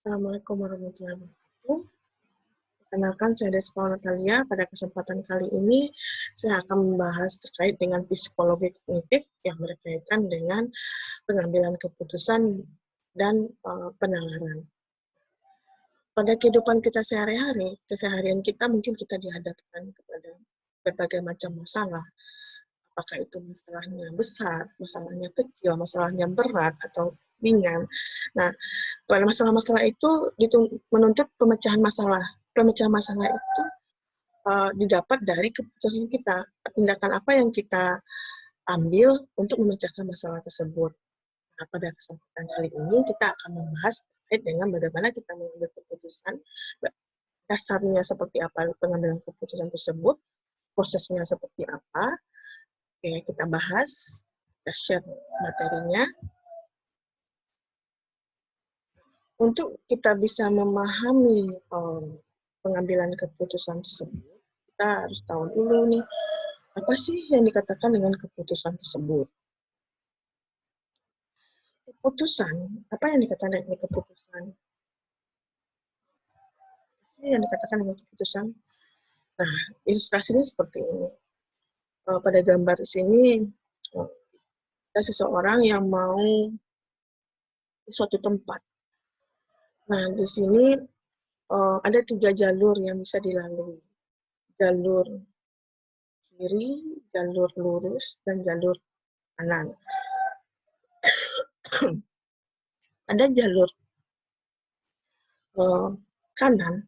Assalamualaikum warahmatullahi wabarakatuh. Perkenalkan, saya Despa Natalia. Pada kesempatan kali ini, saya akan membahas terkait dengan psikologi kognitif yang berkaitan dengan pengambilan keputusan dan penalaran. Pada kehidupan kita sehari-hari, keseharian kita mungkin kita dihadapkan kepada berbagai macam masalah. Apakah itu masalahnya besar, masalahnya kecil, masalahnya berat, atau ringan. Nah, pada masalah-masalah itu menuntut pemecahan masalah. Pemecahan masalah itu didapat dari keputusan kita, tindakan apa yang kita ambil untuk memecahkan masalah tersebut. Nah, pada kesempatan kali ini kita akan membahas terkait dengan bagaimana kita mengambil keputusan, dasarnya seperti apa pengambilan keputusan tersebut, prosesnya seperti apa. Oke, kita bahas, kita share materinya. Untuk kita bisa memahami pengambilan keputusan tersebut, kita harus tahu dulu nih, apa sih yang dikatakan dengan keputusan tersebut. Keputusan, apa yang dikatakan dengan keputusan? Apa sih yang dikatakan dengan keputusan? Nah, ilustrasinya seperti ini. Pada gambar di sini, ada seseorang yang mau di suatu tempat. Nah, di sini ada 3 jalur yang bisa dilalui. Jalur kiri, jalur lurus, dan jalur kanan. Ada jalur kanan.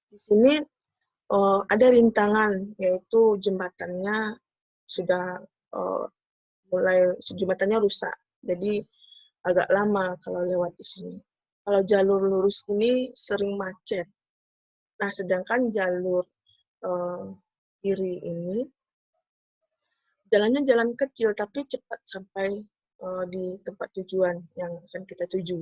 Di sini ada rintangan, yaitu jembatannya sudah jembatannya rusak. Jadi agak lama kalau lewat di sini. Kalau jalur lurus ini sering macet. Nah, sedangkan jalur kiri ini jalannya jalan kecil tapi cepat sampai di tempat tujuan yang akan kita tuju.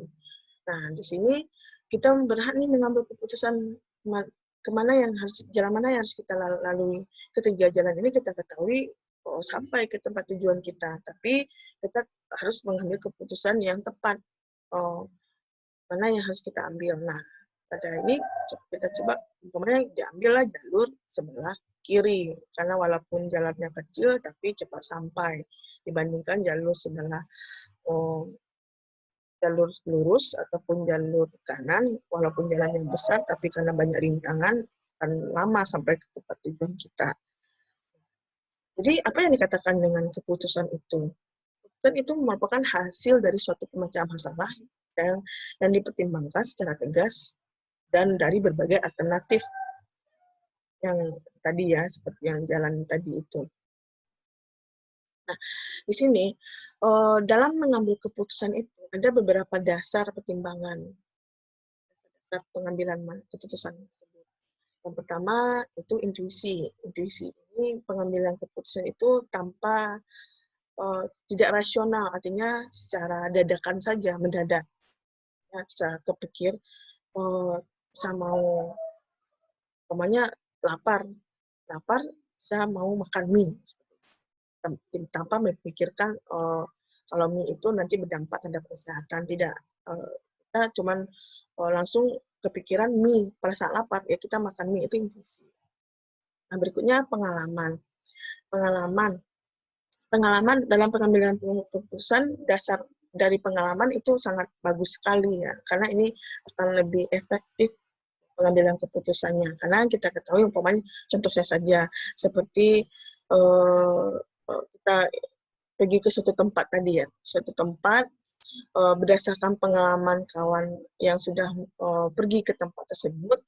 Nah, di sini kita berhak nih mengambil keputusan jalan mana yang harus kita lalui. Ketiga jalan ini kita ketahui sampai ke tempat tujuan kita, tapi kita harus mengambil keputusan yang tepat. Mana yang harus kita ambil. Nah, pada ini kita coba, umpamanya diambillah jalur sebelah kiri, karena walaupun jalannya kecil, tapi cepat sampai, dibandingkan jalur sebelah jalur lurus ataupun jalur kanan, walaupun jalannya besar, tapi karena banyak rintangan, akan lama sampai ke tempat tujuan kita. Jadi, apa yang dikatakan dengan keputusan itu? Keputusan itu merupakan hasil dari suatu pemecahan masalah yang dipertimbangkan secara tegas dan dari berbagai alternatif yang tadi ya, seperti yang jalan tadi itu. Nah, di sini dalam mengambil keputusan itu ada beberapa dasar pertimbangan, dasar pengambilan keputusan tersebut. Yang pertama itu intuisi. Intuisi ini pengambilan keputusan itu tanpa tidak rasional, artinya secara dadakan saja, mendadak. Ya, secara kepikir, saya mau, umpamanya lapar, saya mau makan mie, tanpa memikirkan kalau mie itu nanti berdampak terhadap kesehatan, tidak. Kita cuman langsung kepikiran mie, pada saat lapar, ya kita makan mie, itu intuisi. Nah, berikutnya pengalaman. Pengalaman dalam pengambilan keputusan, dasar dari pengalaman itu sangat bagus sekali ya, karena ini akan lebih efektif pengambilan keputusannya. Karena kita ketahui, umpamanya contohnya saja, seperti kita pergi ke suatu tempat tadi ya, suatu tempat berdasarkan pengalaman kawan yang sudah pergi ke tempat tersebut,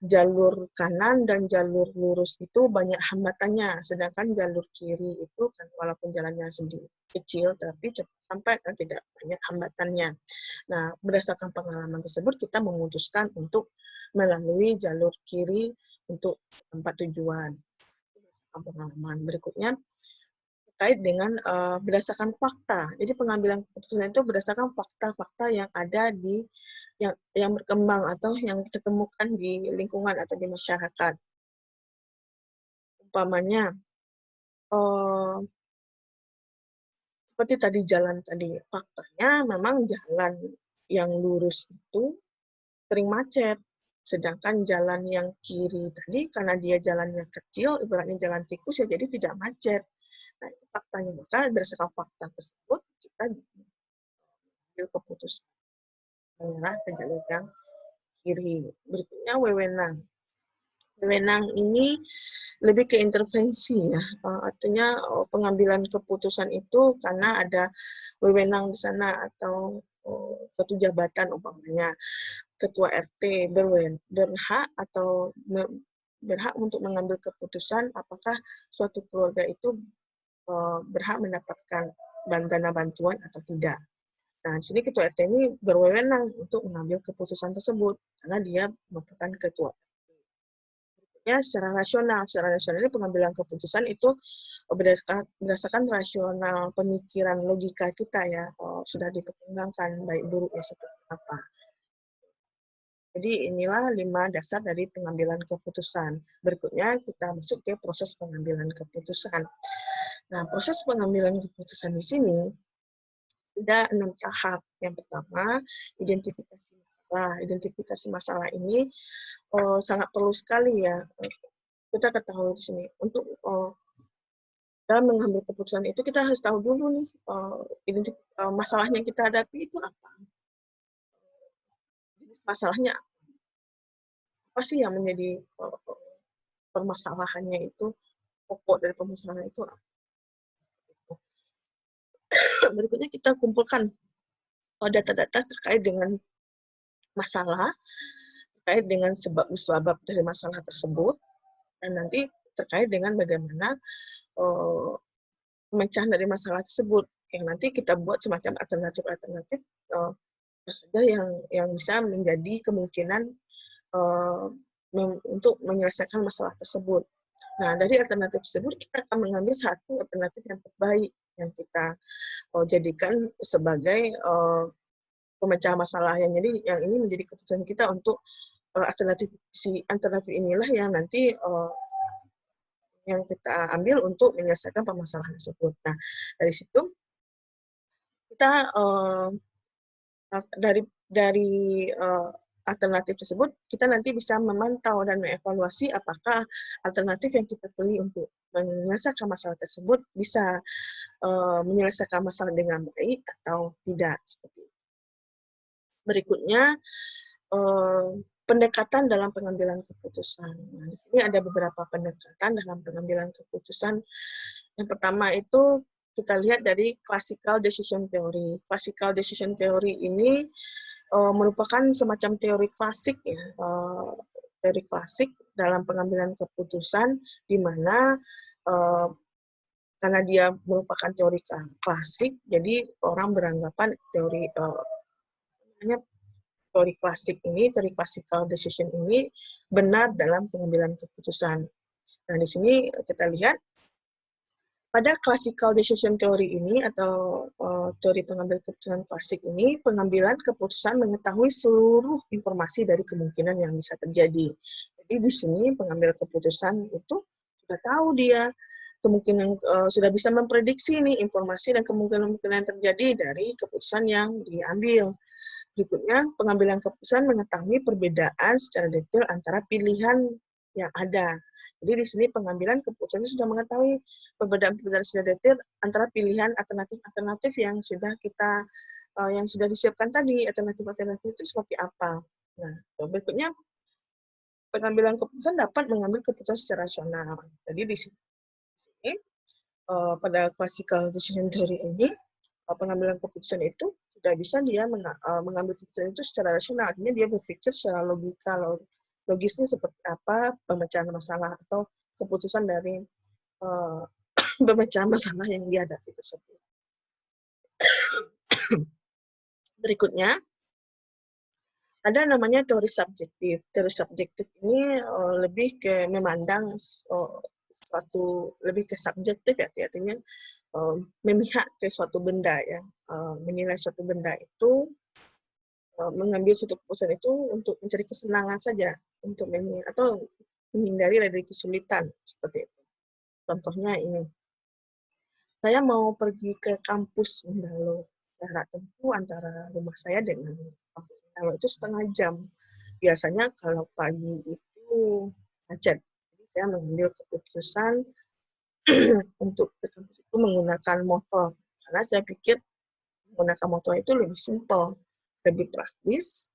jalur kanan dan jalur lurus itu banyak hambatannya, sedangkan jalur kiri itu kan walaupun jalannya sedikit kecil tapi cepat sampai kan tidak banyak hambatannya. Nah, berdasarkan pengalaman tersebut kita memutuskan untuk melalui jalur kiri untuk tempat tujuan. Berdasarkan pengalaman. Berikutnya terkait dengan berdasarkan fakta. Jadi pengambilan keputusan itu berdasarkan fakta-fakta yang ada di yang berkembang atau yang kita temukan di lingkungan atau di masyarakat. Umpamanya seperti tadi jalan tadi, faktanya memang jalan yang lurus itu sering macet. Sedangkan jalan yang kiri tadi, karena dia jalannya kecil, ibaratnya jalan tikus, ya jadi tidak macet. Nah, itu faktanya. Maka berdasarkan fakta tersebut, kita ambil keputusan mengarah ke jalur yang kiri. Berikutnya wewenang. Wewenang ini lebih ke intervensi ya. Artinya pengambilan keputusan itu karena ada wewenang di sana atau suatu jabatan umpamanya ketua RT berhak untuk mengambil keputusan apakah suatu keluarga itu berhak mendapatkan dana bantuan atau tidak. Nah, di sini ketua RT ini berwenang untuk mengambil keputusan tersebut karena dia merupakan ketua. Ya, secara rasional ini pengambilan keputusan itu berdasarkan rasional pemikiran logika kita ya, sudah dipertimbangkan baik buruknya seperti apa. Jadi inilah 5 dasar dari pengambilan keputusan. Berikutnya kita masuk ke proses pengambilan keputusan. Nah, proses pengambilan keputusan di sini ada 6 tahap. Yang pertama, identifikasi masalah. Identifikasi masalah ini sangat perlu sekali ya kita ketahui di sini. Untuk dalam mengambil keputusan itu kita harus tahu dulu nih masalahnya yang kita hadapi itu apa. Jenis masalahnya apa sih yang menjadi permasalahannya itu, pokok dari permasalahan itu apa. Berikutnya kita kumpulkan data-data terkait dengan masalah, terkait dengan sebab-musabab dari masalah tersebut, dan nanti terkait dengan bagaimana pemecahan dari masalah tersebut, yang nanti kita buat semacam alternatif-alternatif apa saja yang bisa menjadi kemungkinan untuk menyelesaikan masalah tersebut. Nah, dari alternatif tersebut kita akan mengambil satu alternatif yang terbaik yang kita jadikan sebagai pemecah masalah. Jadi yang ini menjadi keputusan kita untuk alternatif inilah yang nanti yang kita ambil untuk menyelesaikan permasalahan tersebut. Nah, dari situ kita dari alternatif tersebut kita nanti bisa memantau dan mengevaluasi apakah alternatif yang kita pilih untuk menyelesaikan masalah tersebut bisa menyelesaikan masalah dengan baik atau tidak. Seperti itu. Berikutnya pendekatan dalam pengambilan keputusan. Nah, di sini ada beberapa pendekatan dalam pengambilan keputusan. Yang pertama itu kita lihat dari classical decision theory. Classical decision theory ini merupakan semacam teori klasik ya, teori klasik dalam pengambilan keputusan di mana karena dia merupakan teori klasik, jadi orang beranggapan teori klasik ini, teori classical decision ini benar dalam pengambilan keputusan. Nah, di sini kita lihat pada classical decision theory ini atau teori pengambilan keputusan klasik ini, pengambilan keputusan mengetahui seluruh informasi dari kemungkinan yang bisa terjadi. Jadi di sini pengambil keputusan itu sudah tahu dia kemungkinan sudah bisa memprediksi nih informasi dan kemungkinan yang terjadi dari keputusan yang diambil. Berikutnya, pengambilan keputusan mengetahui perbedaan secara detail antara pilihan yang ada. Jadi di sini pengambilan keputusan sudah mengetahui perbedaan-perbedaan secara detail antara pilihan alternatif-alternatif yang sudah disiapkan tadi. Alternatif-alternatif itu seperti apa. Nah, berikutnya pengambilan keputusan dapat mengambil keputusan secara rasional. Jadi di sini pada classical decision theory ini pengambilan keputusan itu sudah bisa dia mengambil keputusan itu secara rasional. Artinya dia berpikir secara logisnya seperti apa pemecahan masalah atau keputusan dari pemecahan masalah yang dihadapi tersebut. Berikutnya, ada namanya teori subjektif. Teori subjektif ini lebih ke memandang lebih ke subjektif ya, artinya memihak ke suatu benda ya, menilai suatu benda itu, mengambil suatu keputusan itu untuk mencari kesenangan saja, untuk atau menghindari dari kesulitan seperti itu. Contohnya ini, saya mau pergi ke kampus Mendalo, jarak tempuh antara rumah saya dengan kampus Mendalo itu 1/2 jam. biasanya kalau pagi itu macet. Jadi saya mengambil keputusan untuk ke kampus itu menggunakan motor. Karena saya pikir menggunakan motor itu lebih simpel, lebih praktis,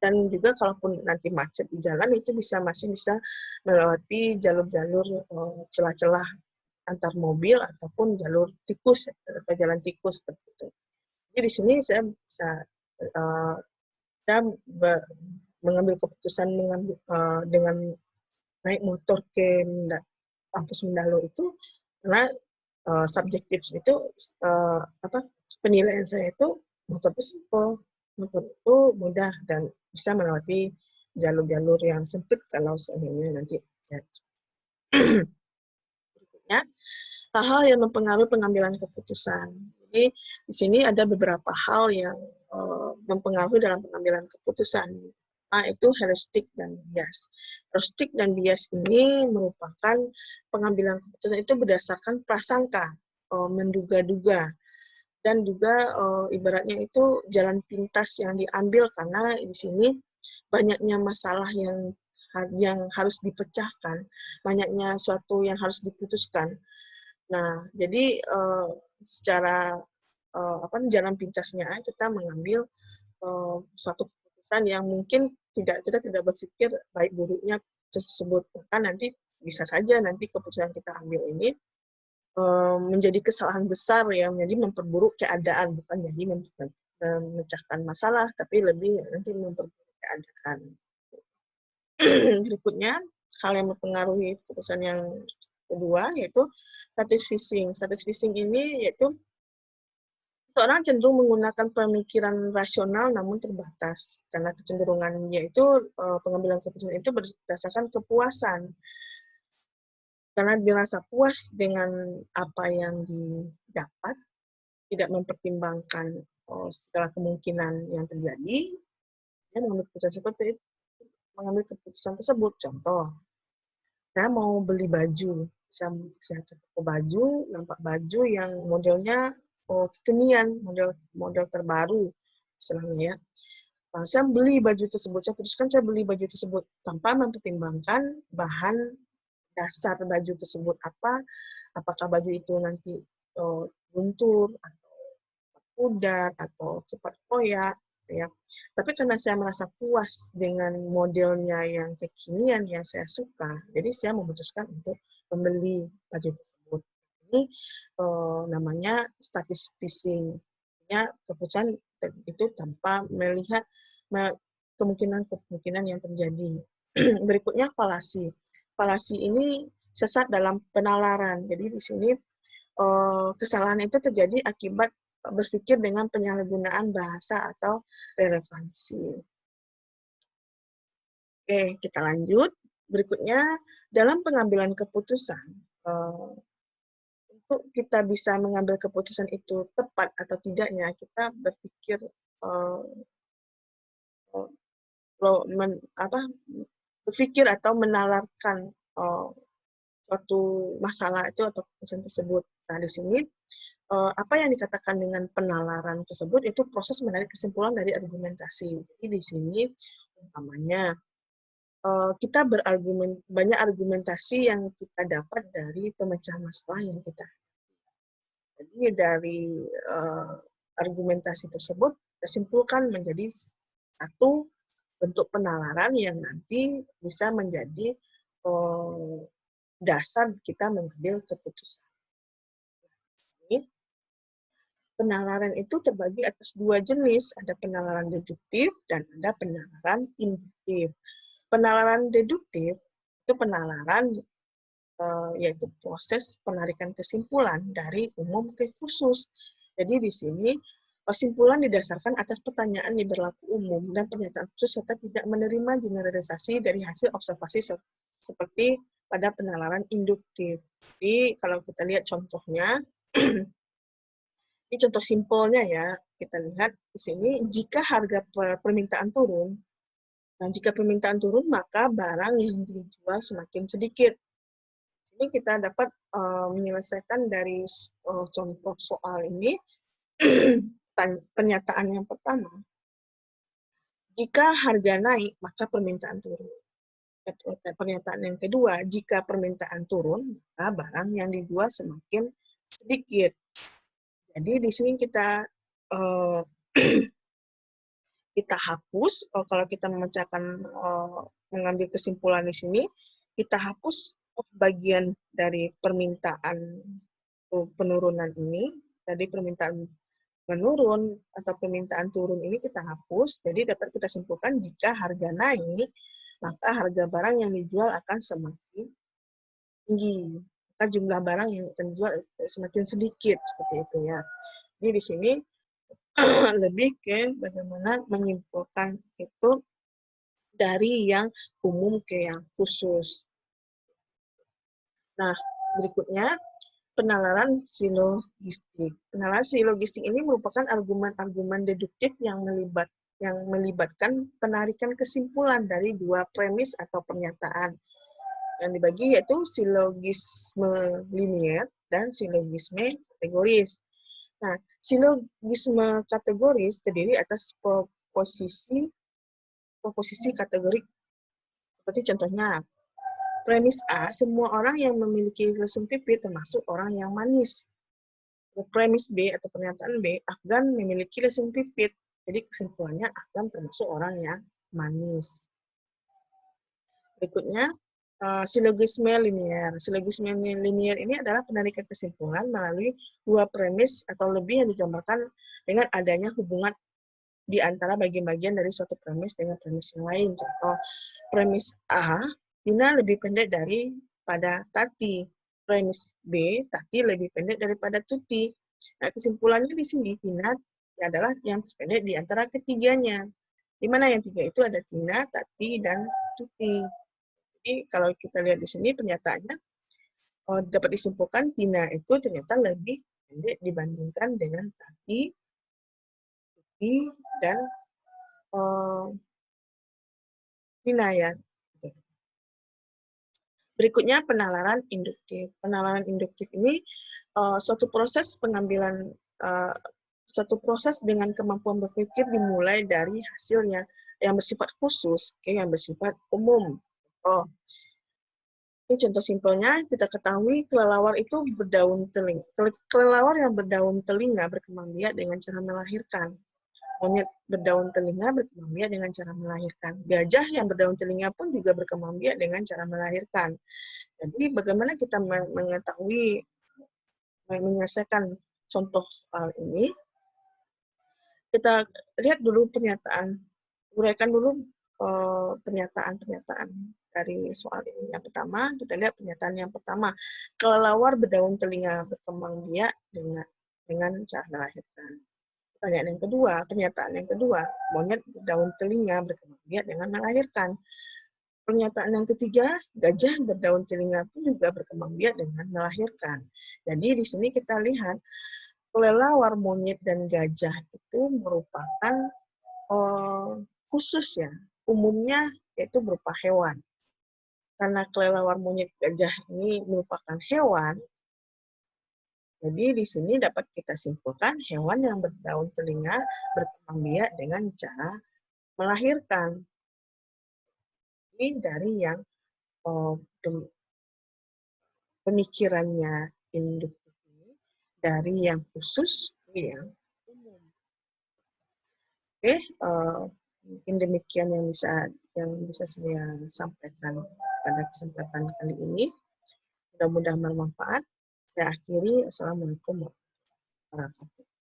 dan juga kalaupun nanti macet di jalan itu masih bisa melewati jalur-jalur celah-celah antar mobil ataupun jalur tikus atau jalan tikus seperti itu. Jadi di sini saya bisa saya mengambil keputusan dengan naik motor ke kampus Mendalo itu karena subjektif itu penilaian saya itu motor itu simple, motor itu mudah dan bisa melewati jalur-jalur yang sempit kalau seandainya nanti berikutnya hal-hal yang mempengaruhi pengambilan keputusan. Jadi di sini ada beberapa hal yang mempengaruhi dalam pengambilan keputusan. Itu heuristik dan bias. Heuristik dan bias ini merupakan pengambilan keputusan itu berdasarkan prasangka, menduga-duga, dan juga ibaratnya itu jalan pintas yang diambil karena di sini banyaknya masalah yang harus dipecahkan, banyaknya suatu yang harus diputuskan. Nah, jadi secara jalan pintasnya kita mengambil suatu keputusan yang mungkin kita tidak berpikir baik buruknya tersebut. Maka nanti bisa saja nanti keputusan yang kita ambil ini menjadi kesalahan besar yang menjadi memperburuk keadaan, bukan jadi memecahkan masalah, tapi lebih nanti memperburuk keadaan. Berikutnya, hal yang mempengaruhi keputusan yang kedua yaitu status phishing. Status phishing ini yaitu seorang cenderung menggunakan pemikiran rasional namun terbatas karena kecenderungannya itu pengambilan keputusan itu berdasarkan kepuasan. Karena dirasa puas dengan apa yang didapat, tidak mempertimbangkan segala kemungkinan yang terjadi, dia mengambil keputusan tersebut. Contoh, saya mau beli baju, saya ke toko baju, nampak baju yang modelnya kekinian, model terbaru, istilahnya ya. Saya beli baju tersebut, saya putuskan saya beli baju tersebut tanpa mempertimbangkan bahan dasar baju tersebut apakah baju itu nanti luntur atau pudar atau cepat koyak, ya. Tapi karena saya merasa puas dengan modelnya yang kekinian yang saya suka, jadi saya memutuskan untuk membeli baju tersebut. Ini namanya status phishing. Keputusan itu tanpa melihat kemungkinan yang terjadi. Berikutnya falasi. Falasi ini sesat dalam penalaran. Jadi di sini kesalahan itu terjadi akibat berpikir dengan penyalahgunaan bahasa atau relevansi. Oke, kita lanjut. Berikutnya, dalam pengambilan keputusan, untuk kita bisa mengambil keputusan itu tepat atau tidaknya, kita berpikir berpikir atau menalarkan suatu masalah itu atau keputusan tersebut. Nah, di sini apa yang dikatakan dengan penalaran tersebut itu proses menarik kesimpulan dari argumentasi. Jadi di sini umpamanya kita banyak argumentasi yang kita dapat dari pemecah masalah yang kita. Jadi dari argumentasi tersebut kita simpulkan menjadi satu bentuk penalaran yang nanti bisa menjadi dasar kita mengambil keputusan. Penalaran itu terbagi atas dua jenis, ada penalaran deduktif dan ada penalaran induktif. Penalaran deduktif itu penalaran yaitu proses penarikan kesimpulan dari umum ke khusus. Jadi di sini kesimpulan didasarkan atas pertanyaan yang berlaku umum dan pernyataan khusus serta tidak menerima generalisasi dari hasil observasi seperti pada penalaran induktif. Jadi kalau kita lihat contohnya, ini contoh simpelnya ya, kita lihat di sini jika harga permintaan turun, nah jika permintaan turun maka barang yang dijual semakin sedikit. Ini kita dapat menyelesaikan dari contoh soal ini pernyataan yang pertama. Jika harga naik, maka permintaan turun. Pernyataan yang kedua, jika permintaan turun, maka barang yang dijual semakin sedikit. Jadi di sini kita kita hapus, kalau kita memecahkan, mengambil kesimpulan di sini, kita hapus bagian dari permintaan penurunan ini, tadi permintaan menurun atau permintaan turun ini kita hapus, jadi dapat kita simpulkan jika harga naik, maka harga barang yang dijual akan semakin tinggi, maka jumlah barang yang akan dijual semakin sedikit, seperti itu ya. Jadi di sini lebih ke bagaimana menyimpulkan itu dari yang umum ke yang khusus. Nah, berikutnya penalaran silogistik. Penalaran silogistik ini merupakan argumen-argumen deduktif yang melibatkan penarikan kesimpulan dari dua premis atau pernyataan. Yang dibagi yaitu silogisme linier dan silogisme kategoris. Nah, silogisme kategoris terdiri atas proposisi kategorik. Seperti contohnya, premis A, semua orang yang memiliki lesung pipi termasuk orang yang manis. Premis B atau pernyataan B, Afgan memiliki lesung pipit. Jadi kesimpulannya Afgan termasuk orang yang manis. Berikutnya, silogisme linier. Silogisme linier ini adalah penarikan kesimpulan melalui dua premis atau lebih yang digambarkan dengan adanya hubungan di antara bagian-bagian dari suatu premis dengan premis yang lain. Contoh, premis A, Tina lebih pendek daripada Tati. Premis B, Tati lebih pendek daripada Tuti. Nah, kesimpulannya di sini, Tina adalah yang terpendek di antara ketiganya. Di mana yang tiga itu ada Tina, Tati, dan Tuti. Jadi kalau kita lihat di sini pernyataannya, dapat disimpulkan Tina itu ternyata lebih pendek dibandingkan dengan Tati, Tuti, dan Tina ya. Berikutnya penalaran induktif. Penalaran induktif ini suatu proses pengambilan, suatu proses dengan kemampuan berpikir dimulai dari hasil yang bersifat khusus ke yang bersifat umum. Ini contoh simpelnya, kita ketahui kelelawar itu berdaun telinga. Kelelawar yang berdaun telinga berkembang biak dengan cara melahirkan. Monyet berdaun telinga berkembang biak dengan cara melahirkan. Gajah yang berdaun telinga pun juga berkembang biak dengan cara melahirkan. Jadi bagaimana kita mengetahui, menyelesaikan contoh soal ini, kita lihat dulu pernyataan, uraikan dulu pernyataan-pernyataan dari soal ini. Yang pertama, kita lihat pernyataan yang pertama. Kelelawar berdaun telinga berkembang biak dengan cara melahirkan. Pertanyaan yang kedua, pernyataan yang kedua, monyet berdaun telinga berkembang biak dengan melahirkan. Pernyataan yang ketiga, gajah berdaun telinga pun juga berkembang biak dengan melahirkan. Jadi di sini kita lihat kelelawar, monyet, dan gajah itu merupakan khusus ya, umumnya yaitu berupa hewan. Karena kelelawar, monyet, gajah ini merupakan hewan, jadi di sini dapat kita simpulkan hewan yang berdaun telinga berkembang biak dengan cara melahirkan. Ini dari yang pemikirannya induktif ini, dari yang khusus ke yang umum. Oke, mungkin demikian yang bisa saya sampaikan pada kesempatan kali ini. Mudah-mudahan bermanfaat. Saya akhiri. Assalamualaikum warahmatullahi wabarakatuh.